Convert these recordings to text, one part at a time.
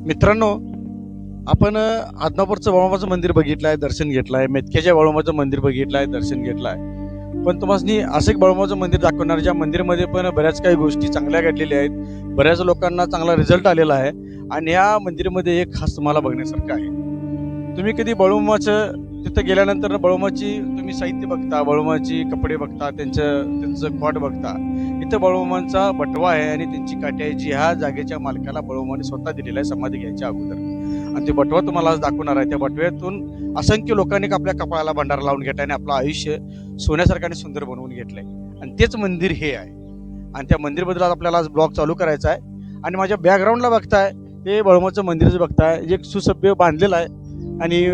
मित्रांनो, आपण आदमापूरचं बाळूमामाचं मंदिर बघितलंय, दर्शन घेतलंय, मेतक्याच्या बाळूमामाचं मंदिर बघितलंय, दर्शन घेतलंय. पण तुम्हाला असं एक बाळूमामाचं मंदिर दाखवणार, ज्या मंदिरमध्ये पण बऱ्याच काही गोष्टी चांगल्या घडलेल्या आहेत, बऱ्याच लोकांना चांगला रिझल्ट आलेला आहे. आणि या मंदिरामध्ये एक खास तुम्हाला बघण्यासारखं आहे. तुम्ही कधी बाळूमामाचं तिथं गेल्यानंतर बाळूमाची तुम्ही साहित्य बघता, बाळूमाची कपडे बघता, त्यांचं खोट बघता. इथं बाळूमामांचा बटवा आहे आणि त्यांची काठी आहे, जी ह्या जागेच्या मालकाला बाळूमामाने स्वतः दिलेला आहे समाधी घ्यायच्या अगोदर. आणि ते बटवा तुम्हाला आज दाखवणार आहे. त्या बटव्यातून असंख्य लोकांनी आपल्या कपाळाला भंडारा लावून घेतला आणि आपलं आयुष्य सोन्यासारखं आणि सुंदर बनवून घेतलंय. आणि तेच मंदिर हे आहे. आणि त्या मंदिरबद्दल आपल्याला आज ब्लॉग चालू करायचा आहे. आणि माझ्या बॅकग्राऊंडला बघताय हे बाळूमामाचं मंदिर जे बघताय, जे सुसभ्य बांधलेलं आहे. आणि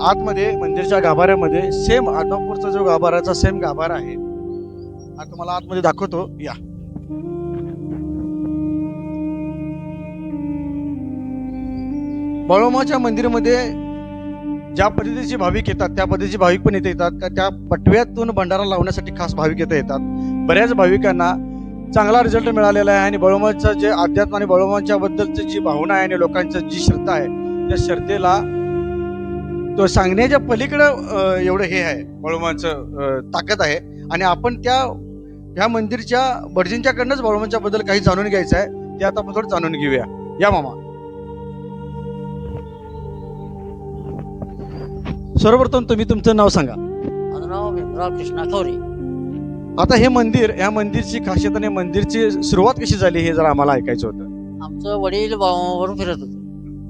आतमध्ये मंदिरच्या गाभाऱ्यामध्ये सेम आदमापूरचा जो गाभाराचा सेम गाभारा आहे. आता तुम्हाला आतमध्ये दाखवतो, या. बाळूमामाच्या मंदिरामध्ये ज्या पद्धतीचे भाविक येतात त्या पद्धतीचे भाविक पण इथे येतात. का त्या पटव्यातून भंडारा लावण्यासाठी खास भाविक इथे येतात. बऱ्याच भाविकांना चांगला रिझल्ट मिळालेला आहे. आणि बाळूमामाचं जे अध्यात्म आणि बाळूमामाच्या बद्दलची जी भावना आहे आणि लोकांचं जी श्रद्धा आहे, त्या श्रद्धेला तो सांगण्याच्या पलीकडं एवढं हे आहे, बाळूमामाचं ताकद आहे. आणि आपण ह्या मंदिरच्या भटजींच्याकडनंच बाळूमामाच्या बद्दल काही जाणून घ्यायचं आहे. ते आता आपण थोडं जाणून घेऊया. या मामा. सर्वप्रथम तुम्ही तुमचं नाव सांगा. माझं नाव भीमराव कृष्णा खवरे. आता हे मंदिर, ह्या मंदिरची खासियत आणि मंदिरची सुरुवात कशी झाली हे जरा आम्हाला ऐकायचं होतं. आमचं वडील बाळूमामावरून फिरत होतं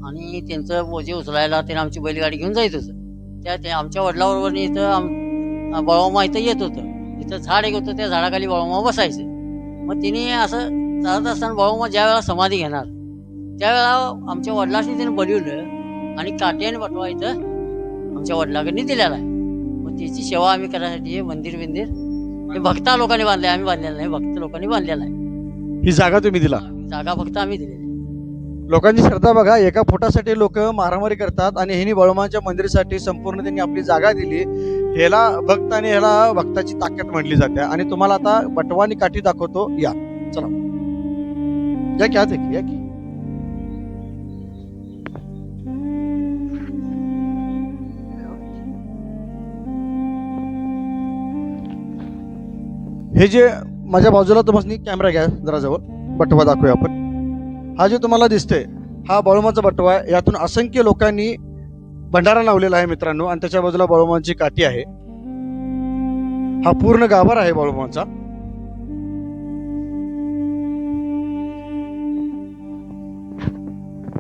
आणि त्यांचं बोजे उचलायला त्याने आमची बैलगाडी घेऊन जायत होतं. त्या आमच्या वडिलाबरोबर इथं बाळूमामा इथं येत होतं. इथं झाड एक होतं, त्या झाडाखाली बाळूमामा बसायचं. मग तिने असं चालत असताना बाळूमामा ज्या वेळेला समाधी घेणार त्यावेळेला आमच्या वडिलांनी त्याने बोलवलं आणि काट्याने बटवा इथं आमच्या वडिलांकडे दिलेला आहे. मग त्याची सेवा आम्ही करायसाठी हे मंदिर हे भक्ता लोकांनी बांधले, आम्ही बांधलेलं नाही, भक्त लोकांनी बांधलेलं आहे. ही जागा तुम्ही दिला, जागा फक्त आम्ही दिलेली. लोकांची श्रद्धा बघा, एका फुटासाठी लोक मारामारी करतात आणि ह्यांनी बाळूमामाच्या मंदिरासाठी संपूर्ण त्यांनी आपली जागा दिली. ह्याला भक्त आणि ह्याला भक्ताची ताकद म्हणली जाते. आणि तुम्हाला आता बटवा आणि काठी दाखवतो, या. चला या की, आज या की. हे जे माझ्या बाजूला तुम्हाला कॅमेरा घ्या जरा जवळ, बटवा दाखवूया आपण. हा जो तुम्हाला दिसतोय हा बाळूमामाचा बटवा आहे. यातून असंख्य लोकांनी भंडारा लावलेला आहे मित्रांनो. आणि त्याच्या बाजूला बाळूमामाची काठी आहे. हा पूर्ण गाभारा आहे बाळूमामाचा.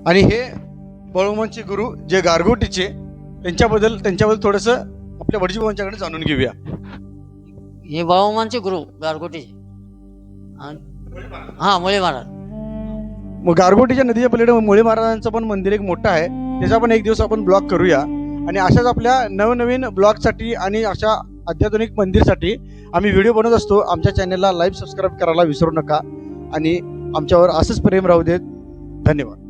आणि हे बाळूमामाचे गुरु जे गारगोटीचे, त्यांच्याबद्दल थोडस आपल्या भटजीबाबांच्याकडे जाणून घेऊया. हे बाळूमामांचे गुरु गारगोटीचे, हा मुळे महाराज. मग गारगोटीच्या नदीच्या पलीकडे मुळे महाराजांचं पण मंदिर एक मोठं आहे. त्याचा पण एक दिवस आपण ब्लॉग करूया. आणि अशाच आपल्या नवनवीन ब्लॉगसाठी आणि अशा अत्याधुनिक मंदिरसाठी आम्ही व्हिडिओ बनवत असतो. आमच्या चॅनलला लाईक, सबस्क्राईब करायला विसरू नका. आणि आमच्यावर असंच प्रेम राहू देत. धन्यवाद.